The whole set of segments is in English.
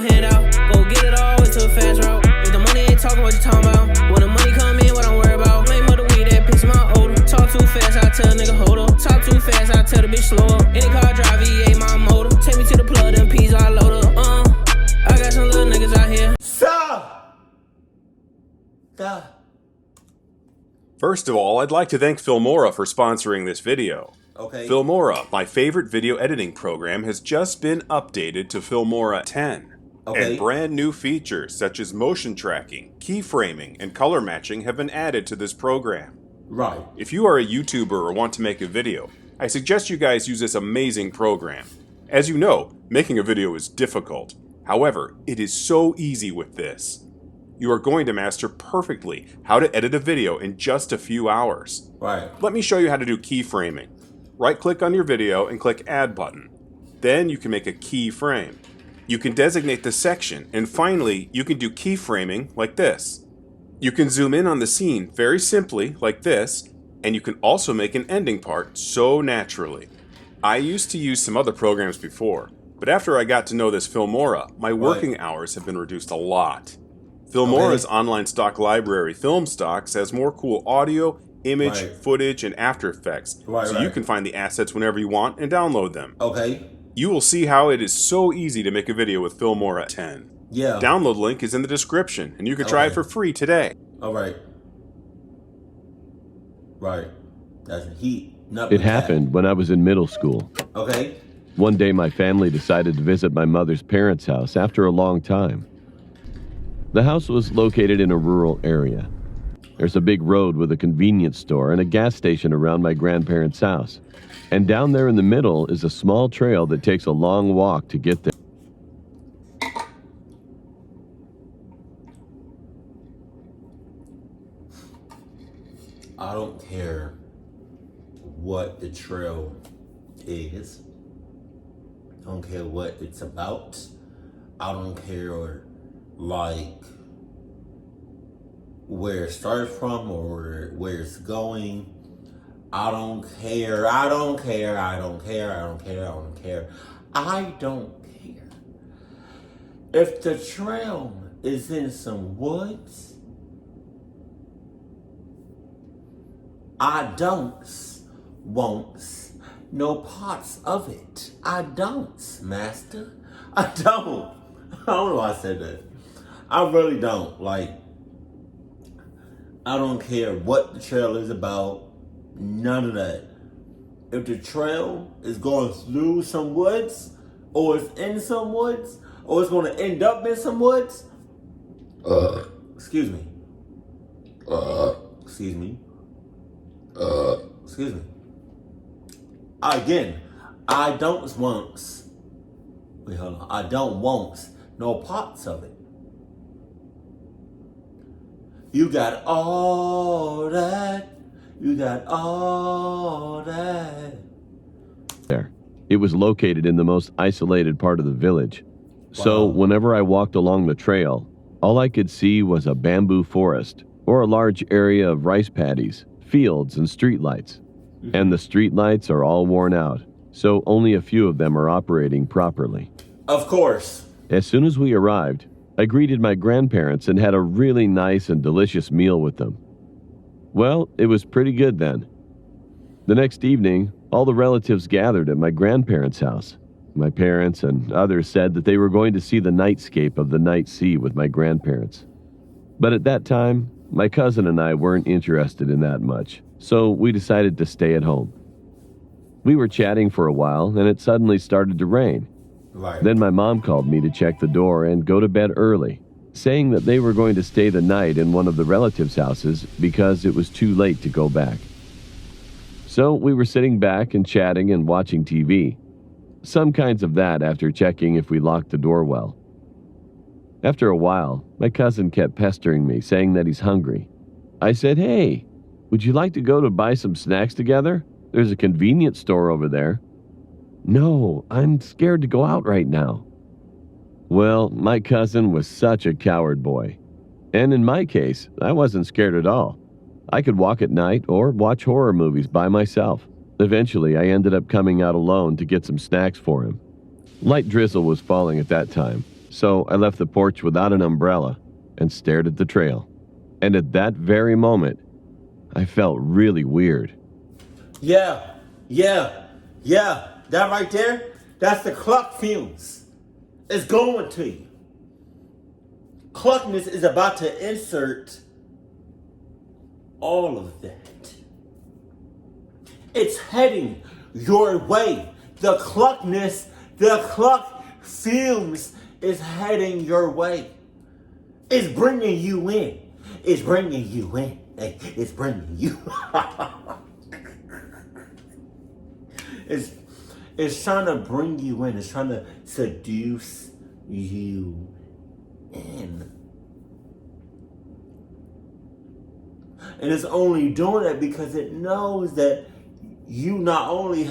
gon' hand out. Go get it all, it's a fast route. If the money ain't talking, what you talking about? When the money come in, what I'm worried about? Make mother weed, that piss my odor. Talk too fast, I tell a nigga hold up. Talk too fast, I tell the bitch slow up. Any car drive, V8 my motor. Take me to the plug, them P's I load up. I got some little niggas out here. Stop! First of all, I'd like to thank Filmora for sponsoring this video. Okay. Filmora, my favorite video editing program, has just been updated to Filmora 10. Okay. And brand new features such as motion tracking, keyframing, and color matching have been added to this program. Right. If you are a YouTuber or want to make a video, I suggest you guys use this amazing program. As you know, making a video is difficult. However, it is so easy with this. You are going to master perfectly how to edit a video in just a few hours. Right. Let me show you how to do keyframing. Right-click on your video and click Add button. Then you can make a keyframe. You can designate the section, and finally, you can do keyframing like this. You can zoom in on the scene very simply like this, and you can also make an ending part so naturally. I used to use some other programs before, but after I got to know this Filmora, my working hours have been reduced a lot. Filmora's online stock library, Film Stocks, has more cool audio, image, footage, and After Effects, so you can find the assets whenever you want and download them. Okay. You will see how it is so easy to make a video with Filmora 10. Yeah. Download link is in the description, and you can try it for free today. Alright. Right. That's heat. It happened when I was in middle school. Okay. One day my family decided to visit my mother's parents' house after a long time. The house was located in a rural area. There's a big road with a convenience store and a gas station around my grandparents' house. And down there in the middle is a small trail that takes a long walk to get there. I don't care what the trail is. I don't care what it's about. I don't care like where it starts from or where it's going. I don't care. I don't care. I don't care. I don't care. I don't care. I don't care. If the trail is in some woods, I don't want no parts of it. I don't, master. I don't. I don't know why I said that. I really don't. Like, I don't care what the trail is about. None of that. If the trail is going through some woods, or it's in some woods, or it's going to end up in some woods, excuse me. Excuse me. Excuse me. Again, I don't want. Wait, hold on. I don't want no parts of it. You got all that. You got all that. There. It was located in the most isolated part of the village. Wow. So whenever I walked along the trail, all I could see was a bamboo forest or a large area of rice paddies, fields, and streetlights. Mm-hmm. And the streetlights are all worn out, so only a few of them are operating properly. Of course. As soon as we arrived, I greeted my grandparents and had a really nice and delicious meal with them. Well, it was pretty good then. The next evening, all the relatives gathered at my grandparents' house. My parents and others said that they were going to see the nightscape of the night sea with my grandparents. But at that time, my cousin and I weren't interested in that much, so we decided to stay at home. We were chatting for a while, and it suddenly started to rain. Right. Then my mom called me to check the door and go to bed early, saying that they were going to stay the night in one of the relatives' houses because it was too late to go back. So we were sitting back and chatting and watching TV. Some kinds of that after checking if we locked the door well. After a while, my cousin kept pestering me, saying that he's hungry. I said, "Hey, would you like to go to buy some snacks together? There's a convenience store over there." "No, I'm scared to go out right now." Well, my cousin was such a coward boy. And in my case, I wasn't scared at all. I could walk at night or watch horror movies by myself. Eventually, I ended up coming out alone to get some snacks for him. Light drizzle was falling at that time, So I left the porch without an umbrella and stared at the trail. And at that very moment, I felt really weird. Yeah. That right there, that's the cluck fumes. It's going to you. Cluckness is about to insert all of that. It's heading your way. The cluckness, the cluck fumes is heading your way. It's bringing you in. It's bringing you in. Hey, it's bringing you. It's trying to bring you in. It's trying to seduce you in. And it's only doing it because it knows that you not only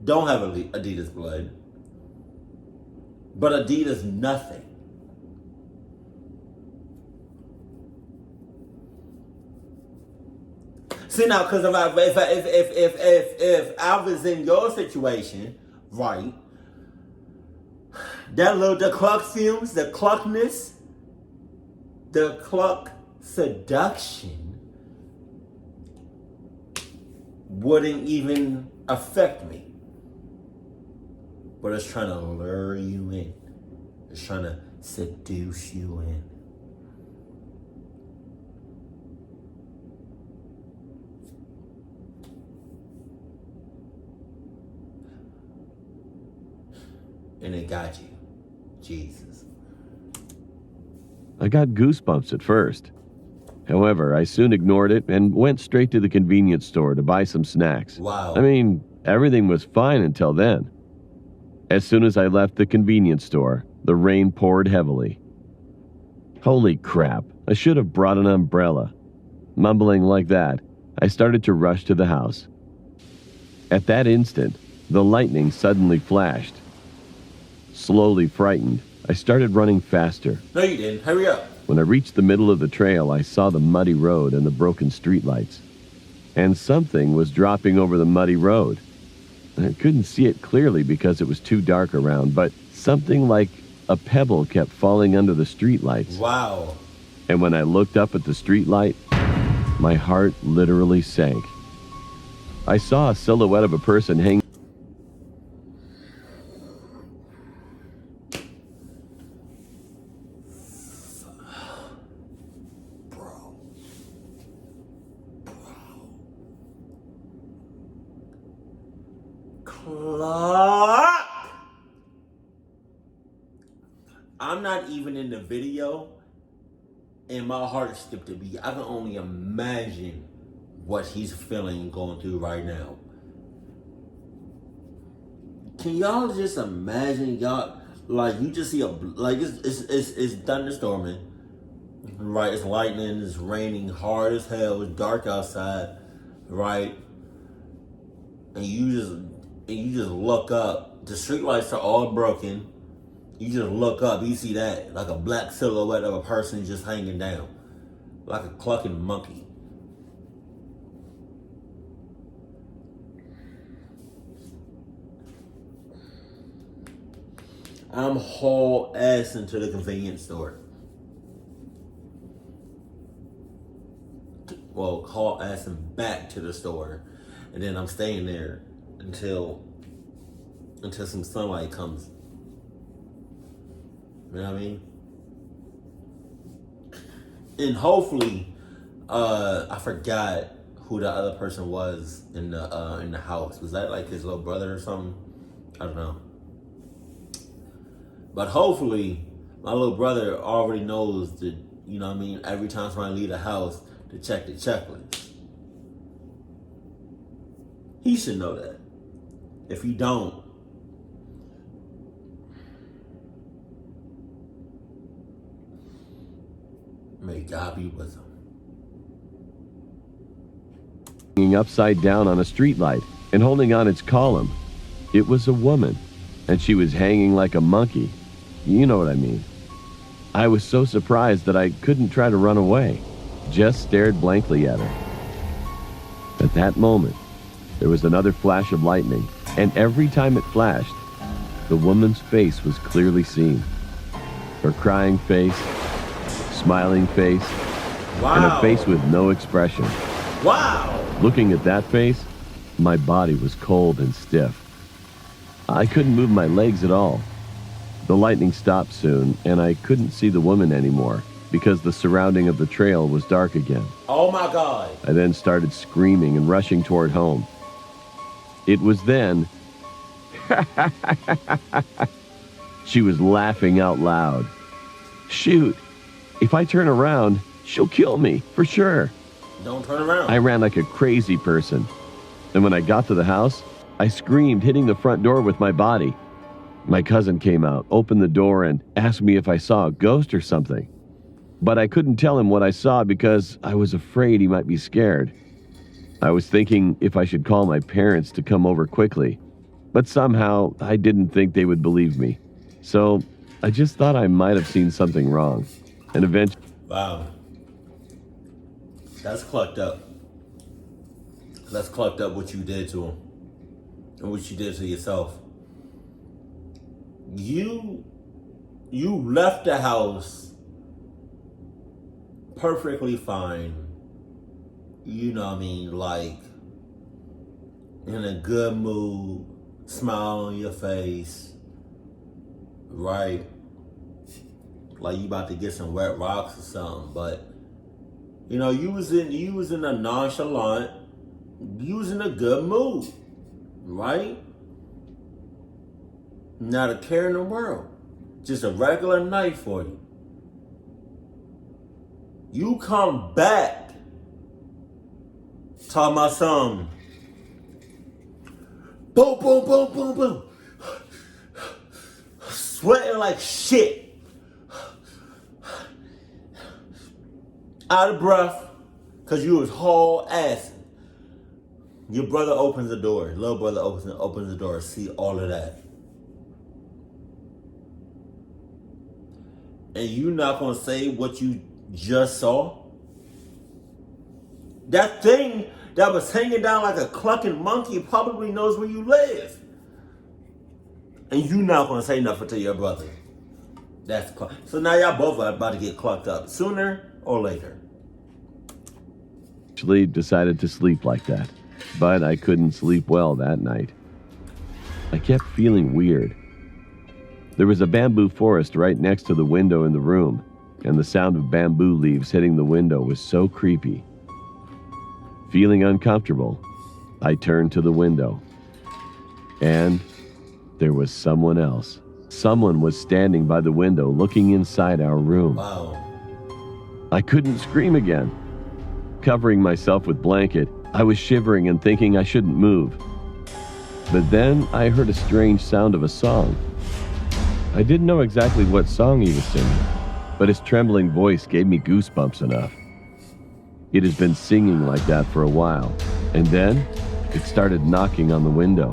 don't have Adidas blood, but Adidas nothing. See now, because if I was in your situation, right, the cluck fumes, the cluckness, the cluck seduction wouldn't even affect me. But it's trying to lure you in. It's trying to seduce you in. And it got you. Jesus. I got goosebumps at first. However, I soon ignored it and went straight to the convenience store to buy some snacks. Wow. I mean, everything was fine until then. As soon as I left the convenience store, the rain poured heavily. Holy crap, I should have brought an umbrella. Mumbling like that, I started to rush to the house. At that instant, the lightning suddenly flashed. Slowly frightened, I started running faster. No, you didn't. Hurry up. When I reached the middle of the trail, I saw the muddy road and the broken streetlights. And something was dropping over the muddy road. I couldn't see it clearly because it was too dark around, but something like a pebble kept falling under the streetlights. Wow. And when I looked up at the streetlight, my heart literally sank. I saw a silhouette of a person hanging. I'm not even in the video, and my heart skipped a beat. I can only imagine what he's feeling going through right now. Can y'all just imagine, y'all, like, you just see it's thunderstorming, right? It's lightning, it's raining hard as hell, it's dark outside, right? And you just look up. The streetlights are all broken. You just look up, you see that, like a black silhouette of a person just hanging down, like a clucking monkey. I'm haul ass into the convenience store. Well, haul ass and back to the store, and then I'm staying there until some sunlight comes. You know what I mean? And hopefully, I forgot who the other person was in the house. Was that like his little brother or something? I don't know. But hopefully, my little brother already knows that, you know what I mean, every time somebody leave the house to check the checklist. He should know that. If he don't, may God be with him. Hanging upside down on a streetlight and holding on its column. It was a woman, and she was hanging like a monkey. You know what I mean. I was so surprised that I couldn't try to run away, just stared blankly at her. At that moment, There was another flash of lightning, and every time it flashed, the woman's face was clearly seen. Her crying face, smiling face, and a face with no expression. Wow! Looking at that face, my body was cold and stiff. I couldn't move my legs at all. The lightning stopped soon, and I couldn't see the woman anymore because the surrounding of the trail was dark again. Oh my God. I then started screaming and rushing toward home. It was then she was laughing out loud. Shoot, if I turn around, she'll kill me, for sure. Don't turn around. I ran like a crazy person. And when I got to the house, I screamed, hitting the front door with my body. My cousin came out, opened the door, and asked me if I saw a ghost or something. But I couldn't tell him what I saw because I was afraid he might be scared. I was thinking if I should call my parents to come over quickly. But somehow, I didn't think they would believe me. So, I just thought I might have seen something wrong. And eventually... Wow. That's clucked up. That's clucked up what you did to him. And what you did to yourself. You left the house perfectly fine. You know what I mean? Like, in a good mood, smile on your face, right? Like you about to get some wet rocks or something, but you know, you was in a nonchalant, you was in a good mood, right? Not a care in the world. Just a regular night for you. You come back talking about something. Boom, boom, boom, boom, boom. Sweating like shit. Out of breath, because you was haul assing. Your brother opens the door. Little brother opens the door. See all of that. And you not going to say what you just saw? That thing that was hanging down like a clucking monkey probably knows where you live. And you not going to say nothing to your brother. So now y'all both are about to get clucked up. Sooner or later. Actually decided to sleep like that. But I couldn't sleep well that night. I kept feeling weird. There was a bamboo forest right next to the window in the room, and the sound of bamboo leaves hitting the window was so creepy. Feeling uncomfortable, I turned to the window. And there was someone else. Someone was standing by the window looking inside our room. Wow. I couldn't scream again. Covering myself with blanket, I was shivering and thinking I shouldn't move. But then I heard a strange sound of a song. I didn't know exactly what song he was singing, but his trembling voice gave me goosebumps enough. It has been singing like that for a while, and then it started knocking on the window.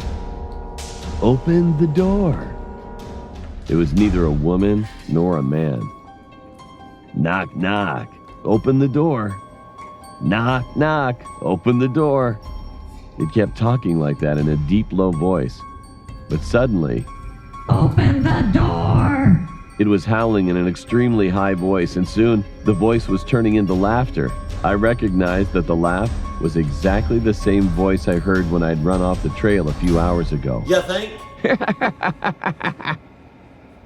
Open the door. It was neither a woman nor a man. Knock, knock. Open the door. Knock, knock. Open the door. It kept talking like that in a deep, low voice. But suddenly, open the door! It was howling in an extremely high voice, and soon the voice was turning into laughter. I recognized that the laugh was exactly the same voice I heard when I'd run off the trail a few hours ago. You think?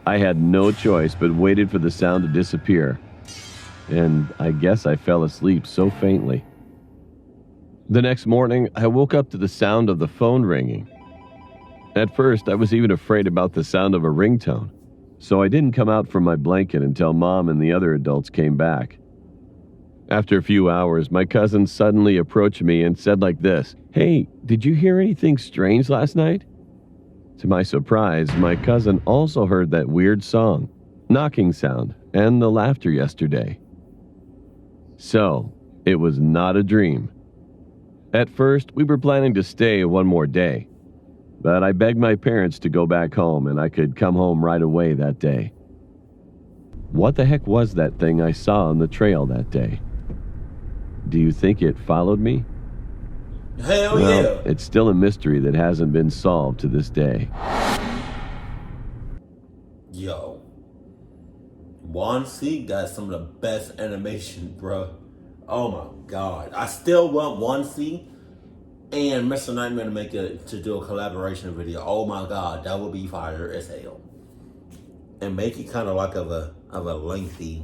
I had no choice but waited for the sound to disappear. And I guess I fell asleep so faintly. The next morning, I woke up to the sound of the phone ringing. At first, I was even afraid about the sound of a ringtone, so I didn't come out from my blanket until Mom and the other adults came back. After a few hours, my cousin suddenly approached me and said like this, "Hey, did you hear anything strange last night?" To my surprise, my cousin also heard that weird song, knocking sound, and the laughter yesterday. So, it was not a dream. At first, we were planning to stay one more day, but I begged my parents to go back home and I could come home right away that day. What the heck was that thing I saw on the trail that day? Do you think it followed me? Hell Well, yeah. it's still a mystery that hasn't been solved to this day. Yo. Wansee got some of the best animation, bro. Oh my god. I still want Wansee and Mr. Nightmare to do a collaboration video. Oh my god, that would be fire as hell. And make it kind of like of a lengthy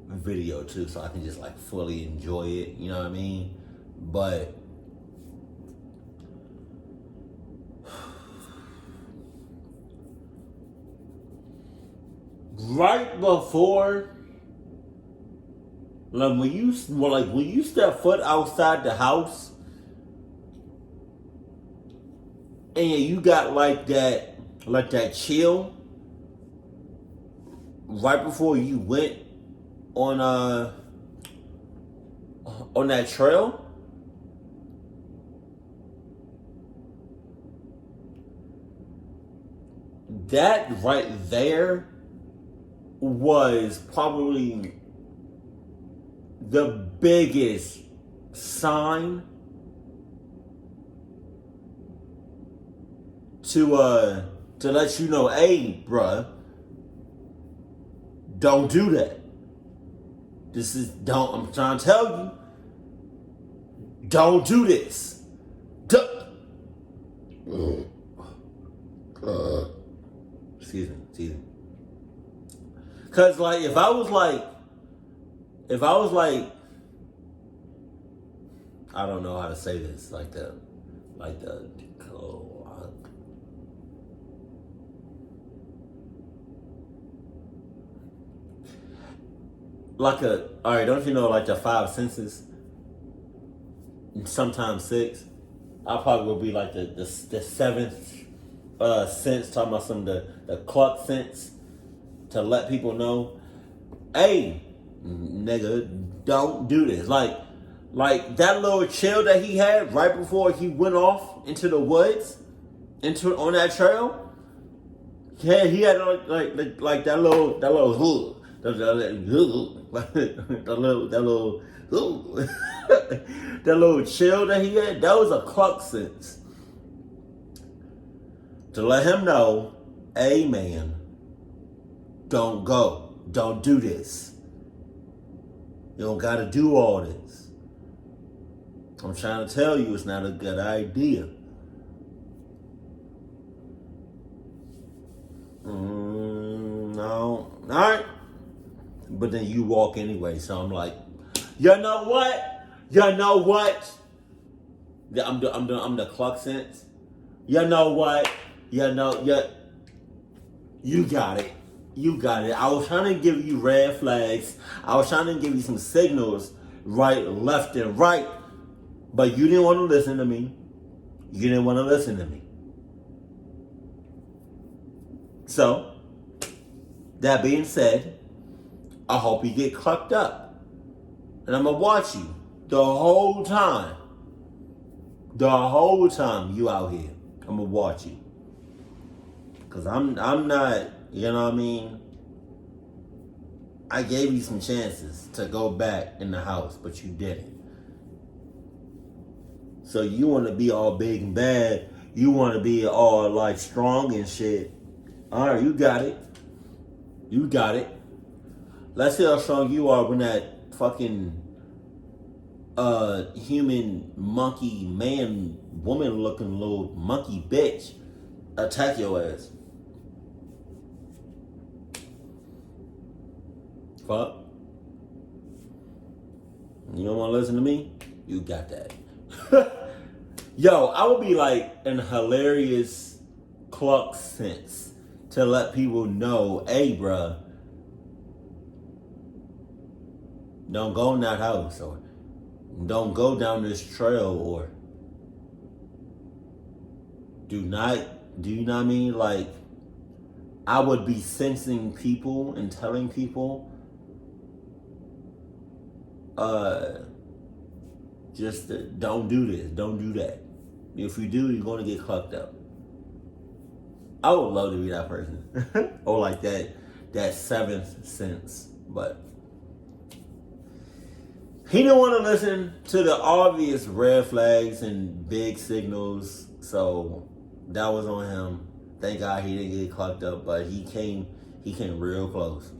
video too, so I can just like fully enjoy it. You know what I mean? But right before, like when you step foot outside the house, and you got like that chill right before you went on that trail. That right there was probably the biggest sign to let you know, hey, bruh, don't do that. I'm trying to tell you, don't do this. Excuse me. Cause like if I was like I don't know how to say this, like the alright, don't you know like the five senses? Sometimes six. I probably would be like the seventh sense, talking about some of the cluck sense, to let people know, hey, nigga, don't do this. Like that little chill that he had right before he went off into the woods, on that trail. Yeah, he had like that little hood. That little chill that he had, that was a cluck sense. To let him know, hey man, don't go. Don't do this. You don't gotta do all this. I'm trying to tell you it's not a good idea. No. Alright. But then you walk anyway, so I'm like, you know what? Yeah, I'm the cluck sense. You know what? You got it. I was trying to give you red flags. I was trying to give you some signals, right, left, and right. But you didn't want to listen to me. So, that being said, I hope you get clucked up. And I'm going to watch you the whole time. The whole time you out here. I'm going to watch you. Because I'm not, you know what I mean? I gave you some chances to go back in the house, but you didn't. So you want to be all big and bad. You want to be all like strong and shit. All right, you got it. Let's see how strong you are when that fucking human monkey man woman looking little monkey bitch attack your ass. Fuck. You don't want to listen to me? You got that. Yo, I would be like an hilarious cluck sense to let people know, hey, bruh, don't go in that house, or don't go down this trail, or do you know what I mean? Like, I would be sensing people and telling people, just don't do this, don't do that. If you do, you're going to get clucked up. I would love to be that person. Or like that seventh sense. But He didn't want to listen to the obvious red flags and big signals, so that was on him. Thank God he didn't get clocked up, but he came real close.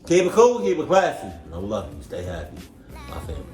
Keep it cool, keep it classy. I love you. Stay happy. My family.